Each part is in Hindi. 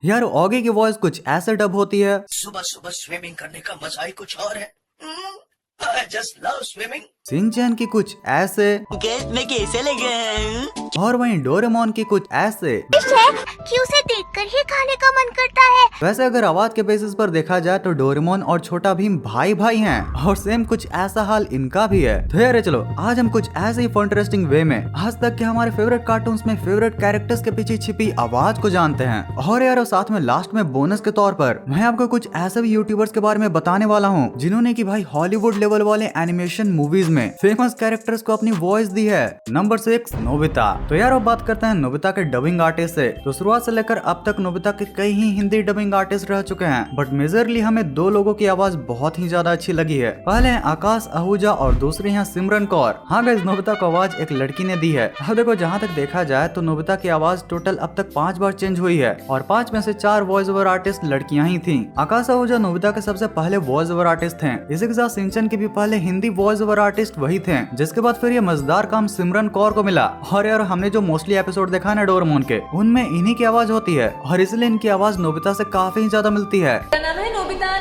यार ऑगी की वॉइस कुछ ऐसे डब होती है। सुबह सुबह स्विमिंग करने का मजा ही कुछ और है। I just love swimming. Shinchan की कुछ ऐसे। गैस में कैसे लगा है? और वहीं डोरेमोन की कुछ ऐसे। है कि उसे देखकर ही खाने का मन करता है। वैसे अगर आवाज के बेसिस पर देखा जाए तो डोरेमोन और छोटा भीम भाई भाई हैं और सेम कुछ ऐसा हाल इनका भी है। तो यार चलो आज हम कुछ ऐसे ही इंटरेस्टिंग वे में आज तक के हमारे फेवरेट कार्टून्स में फेवरेट कैरेक्टर्स के पीछे छिपी आवाज को जानते हैं। और यार साथ में लास्ट में बोनस के तौर पर मैं आपको कुछ ऐसे भी यूट्यूबर्स के बारे में बताने वाला हूँ जिन्होंने की भाई हॉलीवुड लेवल वाले एनिमेशन मूवीज में फेमस कैरेक्टर्स को अपनी वॉइस दी है। Number 6 Nobita. तो यार अब बात करते हैं नोबिता के डबिंग आर्टिस्ट से। तो शुरुआत से लेकर अब तक नोबिता के कई ही हिंदी डबिंग आर्टिस्ट रह चुके हैं, बट मेजरली हमें दो लोगों की आवाज बहुत ही ज्यादा अच्छी लगी है। पहले हैं आकाश आहूजा और दूसरे हैं सिमरन कौर। हाँ गाइस, नोबिता को आवाज एक लड़की ने दी है। अब देखो जहाँ तक देखा जाए तो नोबिता की आवाज टोटल अब तक 5 बार चेंज हुई है और 5 में से 4 वॉइस ओवर आर्टिस्ट लड़कियां ही थी। आकाश आहूजा नोबिता के सबसे पहले वॉइस ओवर आर्टिस्ट थे। इसी के साथ सिंचन के भी पहले हिंदी वॉइस ओवर आर्टिस्ट वही थे, जिसके बाद फिर ये मजेदार काम सिमरन कौर को मिला। और यार हमने जो मोस्टली एपिसोड देखा ना डोरेमोन के, उनमें इन्हीं की आवाज होती है और इसलिए इनकी आवाज नोबिता से काफी ज्यादा मिलती है।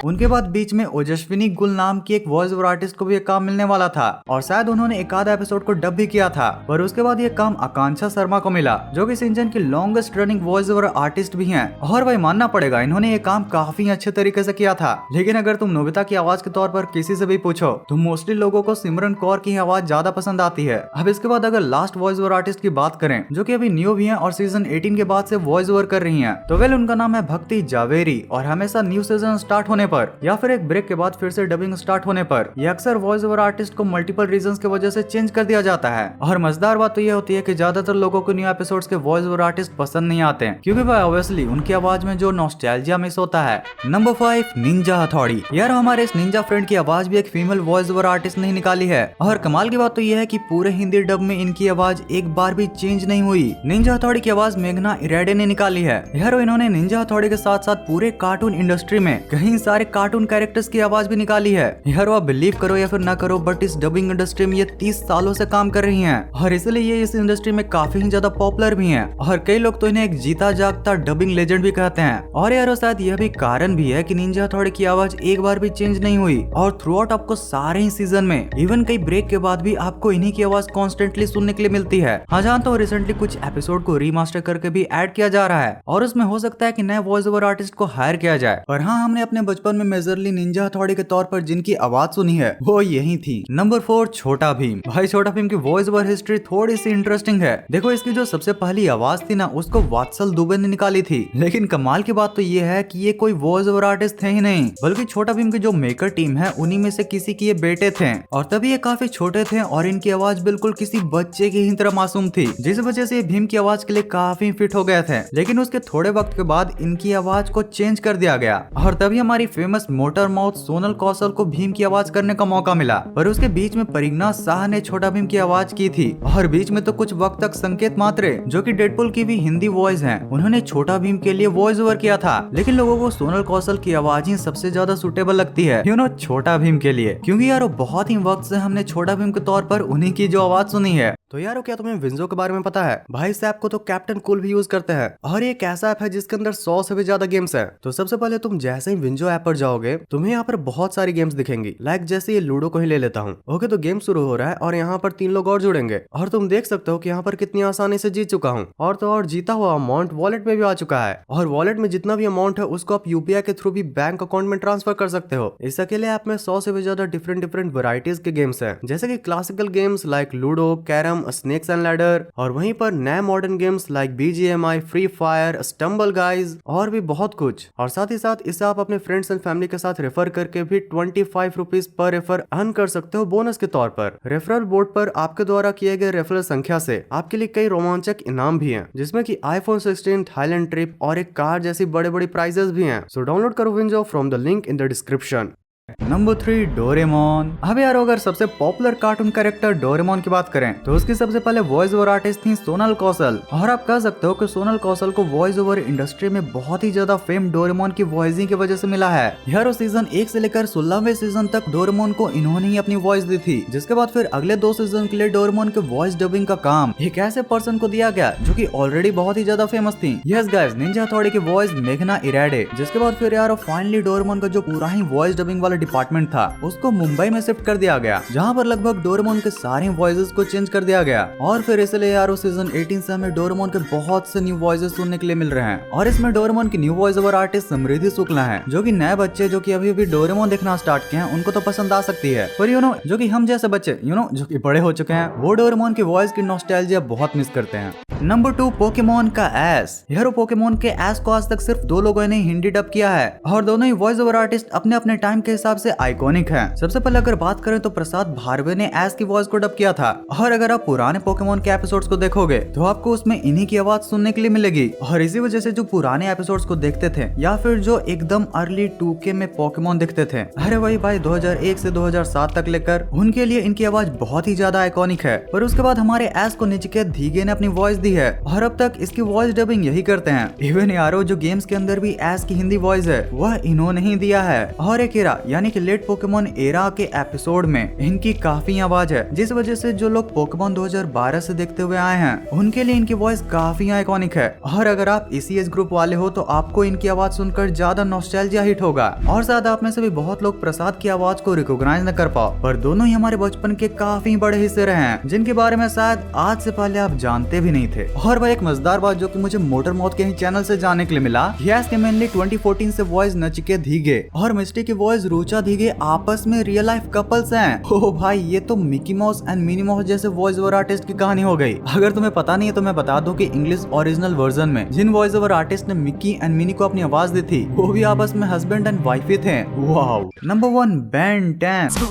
उनके बाद बीच में ओजस्विनी गुल नाम की एक वॉइस ओवर आर्टिस्ट को भी एक काम मिलने वाला था और शायद उन्होंने एक आधा एपिसोड को डब भी किया था, पर उसके बाद ये काम आकांक्षा शर्मा को मिला जो कि सिंचन की longest running voice over artist भी हैं। और भाई मानना पड़ेगा इन्होंने ये काम काफी अच्छे तरीके से किया था। लेकिन अगर तुम नोबिता की आवाज के तौर पर किसी से भी पूछो तो मोस्टली लोगों को सिमरन कौर की आवाज ज्यादा पसंद आती है। अब इसके बाद अगर लास्ट वॉइस ओवर आर्टिस्ट की बात करें जो कि अभी न्यू भी हैं और सीजन 18 के बाद से वॉइस ओवर कर रही हैं, तो वेल उनका नाम है भक्ति जावेरी। और हमेशा न्यू सीजन स्टार्ट होने पर या फिर एक ब्रेक के बाद फिर से डबिंग स्टार्ट होने पर ये अक्सर वॉइस ओवर आर्टिस्ट को मल्टीपल रीजंस की वजह से चेंज कर दिया जाता है। और मजेदार बात तो ये होती है कि ज्यादातर लोगों को न्यू एपिसोड्स के वॉइस ओवर आर्टिस्ट पसंद नहीं आते हैं, क्योंकि भाई ऑब्वियसली उनकी आवाज में जो नॉस्टैल्जिया मिस होता है। नंबर 5 निंजा हथौड़ी। यार हमारे इस निंजा फ्रेंड की आवाज भी एक फीमेल वॉइस ओवर आर्टिस्ट ने निकाली है और कमाल की बात तो यह है कि पूरे हिंदी डब में इनकी आवाज एक बार भी चेंज नहीं हुई। निंजा हथौड़ी की आवाज मेघना इराडे ने निकाली है। यार इन्होंने निंजा हथौड़ी के साथ साथ पूरे कार्टून इंडस्ट्री में कई सारे कार्टून कैरेक्टर्स की आवाज भी निकाली है। यार आप बिलीव करो या फिर ना करो, बट इस डबिंग इंडस्ट्री में ये 30 सालों से काम कर रही हैं और इसलिए ये इस इंडस्ट्री में काफी ज्यादा पॉपुलर भी हैं और कई लोग तो इन्हें एक जीता जागता डबिंग लेजेंड भी कहते हैं। और यार शायद यह भी कारण भी है कि निंजा हथौड़ी की आवाज एक बार भी चेंज नहीं हुई और थ्रू आउट आपको सारे ही सीजन में इवन कई ब्रेक के बाद भी आपको इन्हीं की आवाज कॉन्स्टेंटली सुनने के लिए मिलती है। हाँ जानता हूँ रिसेंटली कुछ एपिसोड को रीमास्टर करके भी ऐड किया जा रहा है और उसमें हो सकता है कि नए वॉइस ओवर आर्टिस्ट को हायर किया जाए, पर हाँ हमने अपने बचपन में मेजरली निंजा हथौड़ी के तौर पर जिनकी आवाज सुनी है वो यही थी। नंबर 4 छोटा भीम। भाई छोटा भीम की वॉइस ओवर हिस्ट्री थोड़ी सी इंटरेस्टिंग है। देखो इसकी जो सबसे पहली आवाज थी ना उसको वात्सल दुबे ने निकाली थी, लेकिन कमाल की बात तो ये है कि ये कोई वॉइस ओवर आर्टिस्ट थे ही नहीं, बल्कि छोटा भीम की जो मेकर टीम है उन्हीं में से किसी की ये बेटे थे और तभी ये काफी छोटे थे और इनकी आवाज बिल्कुल किसी बच्चे की ही तरह मासूम थी, जिस वजह से ये भीम की आवाज के लिए काफी फिट हो गए थे। लेकिन उसके थोड़े वक्त के बाद इनकी आवाज को चेंज कर दिया गया और तभी हमारी फेमस मोटर माउथ सोनल कौशल को भीम की आवाज करने का मौका मिला, पर उसके बीच में परिज्ञा शाह ने छोटा भीम की आवाज की थी और बीच में तो कुछ वक्त तक संकेत मात्रे जो कि डेडपुल की भी हिंदी वॉइस हैं, उन्होंने छोटा भीम के लिए वॉइस ओवर किया था। लेकिन लोगों को सोनल कौशल की आवाज ही सबसे ज्यादा सुटेबल लगती है छोटा भीम के लिए, क्योंकि यार बहुत ही वक्त से हमने छोटा भीम के तौर पर उन्हीं की जो आवाज सुनी है। तो यारो क्या तुम्हें विंजो के बारे में पता है? भाई इस ऐप को तो कैप्टन कूल भी यूज करते हैं और ये एक ऐसा ऐप है जिसके अंदर 100 से भी ज्यादा गेम्स है। तो सबसे पहले तुम जैसे ही विंजो ऐप पर जाओगे तुम्हें यहाँ पर बहुत सारी गेम्स दिखेंगी। लाइक जैसे ये लूडो को ही ले लेता हूँ। ओके तो गेम शुरू हो रहा है और यहाँ पर 3 लोग और जुड़ेंगे और तुम देख सकते हो कि यहाँ पर कितनी आसानी से जीत चुका हूँ और तो और जीता हुआ अमाउंट वॉलेट में भी आ चुका है और वॉलेट में जितना भी अमाउंट है उसको आप यूपीआई के थ्रू भी बैंक अकाउंट में ट्रांसफर कर सकते हो। इस अकेले ऐप में 100 से भी ज्यादा डिफरेंट वैरायटीज के गेम्स हैं, जैसे कि classical games like ludo, carrom, snakes and ladder, और वहीं पर नए modern games like BGMI, free fire, stumble guys और भी बहुत कुछ। और साथ ही साथ इसे आप अपने फ्रेंड्स एंड फैमिली के साथ रेफर करके भी 25 रुपीज पर रेफर अर्न कर सकते हो बोनस के तौर पर। रेफरल बोर्ड पर आपके द्वारा किए गए रेफरल संख्या से आपके लिए कई रोमांचक इनाम भी हैं, जिसमें कि iPhone 16, थाईलैंड ट्रिप और एक कार जैसी बड़े बड़ी प्राइजेस भी हैं। सो डाउनलोड करो WinZO from the link in the description. Number 3 Doraemon. अब यार अगर सबसे पॉपुलर कार्टून कैरेक्टर डोरेमोन की बात करें तो उसकी सबसे पहले वॉइस ओवर आर्टिस्ट थी सोनल कौशल। और आप कह सकते हो कि सोनल कौशल को वॉइस ओवर इंडस्ट्री में बहुत ही ज्यादा फेम डोरेमोन की वॉइसिंग की वजह से मिला है। यार सीजन 1 से लेकर 16वें सीजन तक डोरेमोन को इन्होंने ही अपनी वॉइस दी थी, जिसके बाद फिर अगले 2 सीजन के लिए डोरेमोन के वॉइस डबिंग का काम एक ऐसे पर्सन को दिया गया जो कि ऑलरेडी बहुत ही ज्यादा फेमस थी। यस गाइस, निंजा हथौड़ी की वॉइस मेघना इराडे। जिसके बाद फिर यार फाइनली डोरेमोन का जो पूरा ही वॉइस डबिंग वाला डिपार्टमेंट था उसको मुंबई में शिफ्ट कर दिया गया, जहाँ पर लगभग डोरेमोन के सारे वॉइसेस को चेंज कर दिया गया। और फिर इसलिए यार सीजन 18 से हमें डोरेमोन के बहुत से न्यू वॉइसेस सुनने के लिए मिल रहे हैं। और इसमें डोरेमोन की न्यू वॉइस ओवर आर्टिस्ट समृद्धि शुक्ला है, जो कि नए बच्चे जो कि अभी डोरेमोन देखना स्टार्ट किए हैं उनको तो पसंद आ सकती है, पर जो कि हम जैसे बच्चे जो कि बड़े हो चुके हैं वो डोरेमोन की वॉइस की नॉस्टैल्जिया बहुत मिस करते हैं। नंबर 2 पोकेमोन का एस। यार पोकेमोन के एस को आज तक सिर्फ 2 लोगों ने हिंदी डब किया है और दोनों ही वॉइस ओवर आर्टिस्ट अपने अपने टाइम के हिसाब से आइकॉनिक हैं। सबसे पहले अगर बात करें तो प्रसाद भारवे ने एस की वॉइस को डब किया था, और अगर आप पुराने पोकेमोन के एपिसोड्स को देखोगे तो आपको उसमें इन्हीं की आवाज सुनने के लिए मिलेगी। और इसी वजह से जो पुराने एपिसोड्स को देखते थे या फिर जो एकदम अर्ली 2K में पोकेमोन दिखते थे, अरे वही भाई 2001 से 2007 तक लेकर उनके लिए इनकी आवाज बहुत ही ज्यादा आइकॉनिक है। पर उसके बाद हमारे एस को निचिकेत धीगे ने अपनी वॉइस दी है और अब तक इसकी वॉइस डबिंग यही करते हैं। इवन यारो जो गेम्स के अंदर भी एस की हिंदी वॉइस है वह इन्होंने ही दिया है। और एक एरा यानी कि लेट पोकेमोन एरा के एपिसोड में इनकी काफी आवाज है, जिस वजह से जो लोग पोकेमोन 2012 से देखते हुए आए हैं उनके लिए इनकी वॉइस काफी आइकॉनिक है। और अगर आप इसी एज ग्रुप वाले हो तो आपको इनकी आवाज सुनकर ज्यादा नॉस्टैल्जिया हिट होगा। और शायद आप में से भी बहुत लोग प्रसाद की आवाज को रिकॉग्नाइज न कर पाओ, पर दोनों ही हमारे बचपन के काफी बड़े हिस्से रहे हैं जिनके बारे में शायद आज से पहले आप जानते भी नहीं थे। और वह एक मजेदार बात जो कि मुझे मोटर मौत के ही चैनल से जानने के लिए मिला, यस के मेनली 2014 से वॉइस नचिकेत धीगे और मिस्टी की वॉइस रुचा धीगे आपस में रियल लाइफ कपल्स हैं। ओ भाई, ये तो Mickey mouse and Minnie Mouse जैसे वॉइस ओवर आर्टिस्ट की कहानी हो गई। अगर तुम्हें पता नहीं है तो मैं बता दूं कि इंग्लिश ओरिजिनल वर्जन में जिन वॉइस ओवर आर्टिस्ट ने मिकी एंड मिनी को अपनी आवाज दी थी वो भी आपस में हस्बैंड एंड वाइफ ही थे। वाओ। Number 1 Ben 10।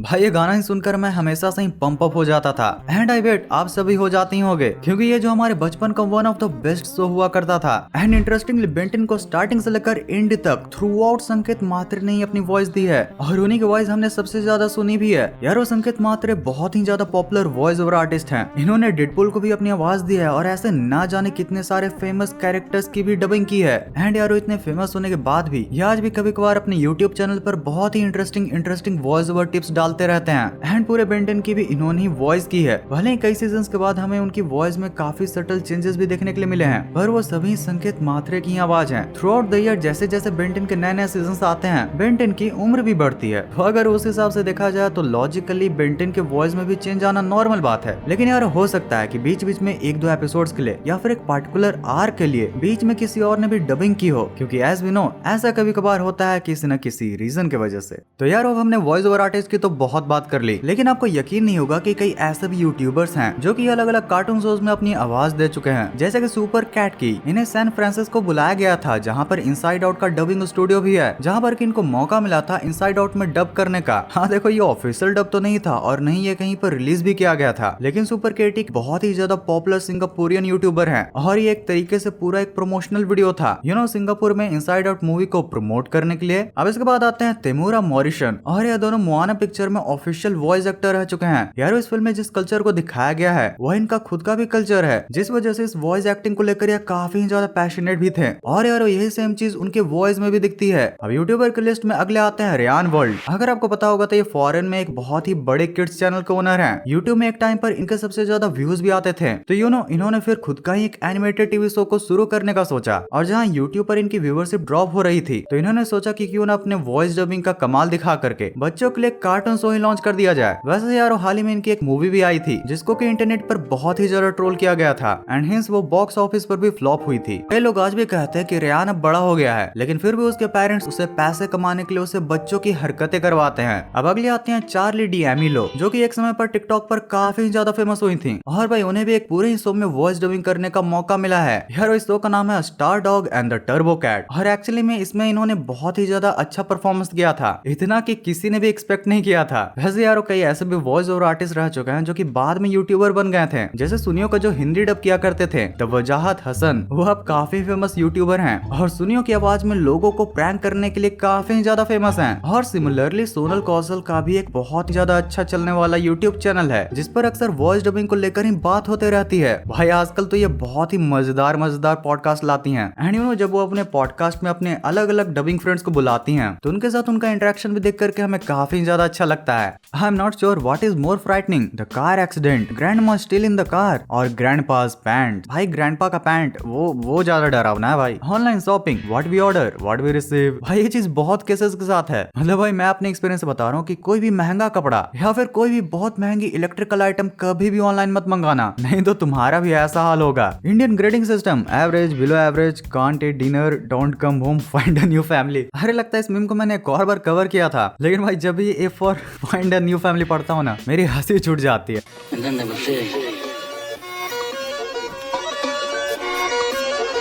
भाई ये गाना ही सुनकर मैं हमेशा से ही पंप अप हो जाता था, एंड आई वेट आप सभी हो जाते ही होंगे, क्योंकि ये जो हमारे बचपन का one of the best show हुआ करता था। एंड इंटरेस्टिंगली बेन 10 को स्टार्टिंग से लेकर एंड तक थ्रू आउट संकेत मात्रे ने ही अपनी वॉइस दी है और उन्हीं की वॉइस हमने सबसे ज्यादा सुनी भी है। यार वो संकेत मात्रे बहुत ही ज्यादा पॉपुलर वॉइस ओवर आर्टिस्ट हैं। इन्होंने डेडपूल को भी अपनी आवाज दी है और ऐसे ना जाने कितने सारे फेमस कैरेक्टर्स की भी डबिंग की है। एंड यार इतने फेमस होने के बाद भी ये आज भी कभी कभार अपने यूट्यूब चैनल पर बहुत ही इंटरेस्टिंग वॉइस ओवर टिप्स डालते रहते हैं। एंड पूरे बेन 10 की भी इन्होंने ही वॉइस की है। भले ही कई सीजन्स के बाद हमें उनकी वॉइस में काफी सटल चेंजेस भी देखने के लिए मिले हैं, पर वो सभी संकेत मात्रे की आवाज हैं। थ्रू आउट द ईयर जैसे जैसे बेन 10 के नए नए सीजन्स आते हैं बेन 10 की उम्र भी बढ़ती है, तो अगर उस हिसाब से देखा जाए तो लॉजिकली बेन 10 के वॉइस में भी चेंज आना नॉर्मल बात है। लेकिन यार हो सकता है कि बीच बीच में 1-2 एपिसोड्स के लिए या फिर एक पार्टिकुलर आर्क के लिए बीच में किसी और ने भी डबिंग की हो, क्योंकि एज वी नो ऐसा कभी कभार होता है किसी न किसी रीजन की वजह से। तो यार अब हमने वॉइस ओवर आर्टिस्ट की तो बहुत बात कर ली, लेकिन आपको यकीन नहीं होगा कि कई ऐसे भी यूट्यूबर्स हैं जो कि अलग अलग कार्टून शोज में अपनी आवाज दे चुके हैं, जैसे कि सुपर कैट की। इन्हें सैन फ्रांसिस्को बुलाया गया था, जहां पर इनसाइड आउट का डबिंग स्टूडियो भी है, जहां पर इनको मौका मिला था इनसाइड आउट में डब करने का। हाँ देखो, ये ऑफिशियल डब तो नहीं था और नहीं ये कहीं पर रिलीज भी किया गया था, लेकिन सुपर कैट एक बहुत ही ज्यादा पॉपुलर सिंगापुरियन यूट्यूबर है और ये एक तरीके से पूरा एक प्रमोशनल वीडियो था सिंगापुर में इनसाइड आउट मूवी को प्रमोट करने के लिए। अब इसके बाद आते हैं तेमुरा मॉरिशन, और ये दोनों मोआना पिक्चर में ऑफिशियल वॉइस एक्टर रह चुके हैं। यार इस फिल्म में जिस कल्चर को दिखाया गया है वह इनका खुद का भी कल्चर है, जिस वजह से इस वॉइस एक्टिंग को लेकर ये काफी ज्यादा पैशनेट भी थे। और यार यही सेम चीज उनके वॉइस में भी दिखती है। अब यूट्यूबर की लिस्ट में अगले आते हैं रियान वर्ल्ड। अगर आपको पता होगा तो ये फॉरेन में एक बहुत ही बड़े किड्स चैनल के ओनर हैं। यूट्यूब में एक टाइम पर इनके सबसे ज्यादा व्यूज भी आते थे, तो इन्होंने फिर खुद का ही एक एनिमेटेड टीवी शो को शुरू करने का सोचा। और जहाँ यूट्यूब पर इनकी व्यूअरशिप ड्रॉप हो रही थी तो इन्होंने सोचा कि क्यों ना अपने वॉइस डबिंग का कमाल दिखा करके बच्चों के लिए कार्टून शो ही लॉन्च कर दिया जाए। वैसे यार हाल ही में इनकी एक मूवी भी आई थी जिसको कि इंटरनेट पर बहुत ही ज्यादा ट्रोल किया गया था, एंड हिंस वो बॉक्स ऑफिस पर भी फ्लॉप हुई थी। कई लोग आज भी कहते हैं कि रियान अब बड़ा हो गया है, लेकिन फिर भी उसके पेरेंट्स उसे पैसे कमाने के लिए उसे बच्चों की हरकतें करवाते हैं। अब अगले आते हैं चार्ली डीएमिलो, जो कि एक समय पर टिकटॉक पर काफी ज्यादा फेमस हुई थी, और भाई उन्हें भी एक पूरे ही शो में वॉइस डबिंग करने का मौका मिला है। यार इस शो का नाम है Star Dog and the Turbo Cat, और एक्चुअली में इसमें इन्होंने बहुत ही ज्यादा अच्छा परफॉर्मेंस किया था, इतना कि किसी ने भी एक्सपेक्ट नहीं किया था। था। वैसे यारो कई ऐसे भी वॉइस ओवर आर्टिस्ट रह चुके हैं जो कि बाद में यूट्यूबर बन गए थे। जैसे सुनियो का जो हिंदी डब किया करते थे द वजाहत हसन, वो अब काफी फेमस यूट्यूबर हैं और सुनियो की आवाज में लोगों को प्रैंक करने के लिए काफी ज्यादा फेमस हैं। और सिमिलरली सोनल कौशल का भी एक बहुत ही ज्यादा अच्छा चलने वाला यूट्यूब चैनल है जिस पर अक्सर वॉइस डबिंग को लेकर ही बात होते रहती है। भाई आजकल तो ये बहुत ही मजेदार पॉडकास्ट लाती हैं। एंड यू नो जब वो अपने पॉडकास्ट में अपने अलग अलग डबिंग फ्रेंड्स को बुलाती हैं तो उनके साथ उनका इंटरेक्शन भी देख करके हमें काफी ज्यादा अच्छा लगता है। I am not sure what is more frightening, the car accident, grandma still in the car और ग्रैंडपास पैंट। भाई ग्रैंडपा का पैंट वो ज्यादा डरावना है भाई। Online shopping, what we order, what we receive. भाई ये चीज बहुत केसेस के साथ है। मतलब भाई मैं अपने एक्सपीरियंस से बता रहा हूँ कि कोई भी महंगा कपड़ा या फिर कोई भी बहुत महंगी इलेक्ट्रिकल आइटम कभी भी ऑनलाइन मत मंगाना, नहीं तो तुम्हारा भी ऐसा हाल होगा। Indian grading system, average, below average, can't eat dinner, don't come home, find a new family. अरे लगता है इस मीम को मैंने एक और बार कवर किया था, लेकिन भाई जब भी A for find a new family पढ़ता हूँ ना मेरी हंसी छूट जाती है।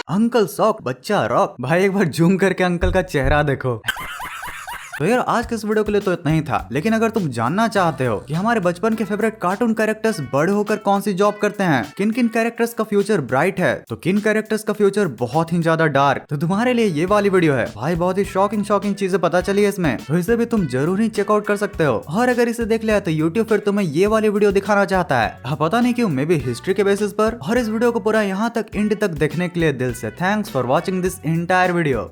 अंकल सॉक, बच्चा रॉक। भाई एक बार जूम करके अंकल का चेहरा देखो। तो यार आज के इस वीडियो के लिए तो इतना ही था, लेकिन अगर तुम जानना चाहते हो कि हमारे बचपन के फेवरेट कार्टून कैरेक्टर्स बड़े होकर कौन सी जॉब करते हैं, किन किन कैरेक्टर्स का फ्यूचर ब्राइट है तो किन कैरेक्टर्स का फ्यूचर बहुत ही ज्यादा डार्क, तो तुम्हारे लिए ये वाली वीडियो है। भाई बहुत ही शॉकिंग चीजें पता चली है इसमें, तो इसे भी तुम जरूर ही चेकआउट कर सकते हो। और अगर इसे देख लिया तो यूट्यूब फिर तुम्हें ये वाली वीडियो दिखाना चाहता है, पता नहीं क्यों, मे बी हिस्ट्री के बेसिस पर। और इस वीडियो को पूरा यहाँ तक एंड तक देखने के लिए दिल से thanks for watching this entire video.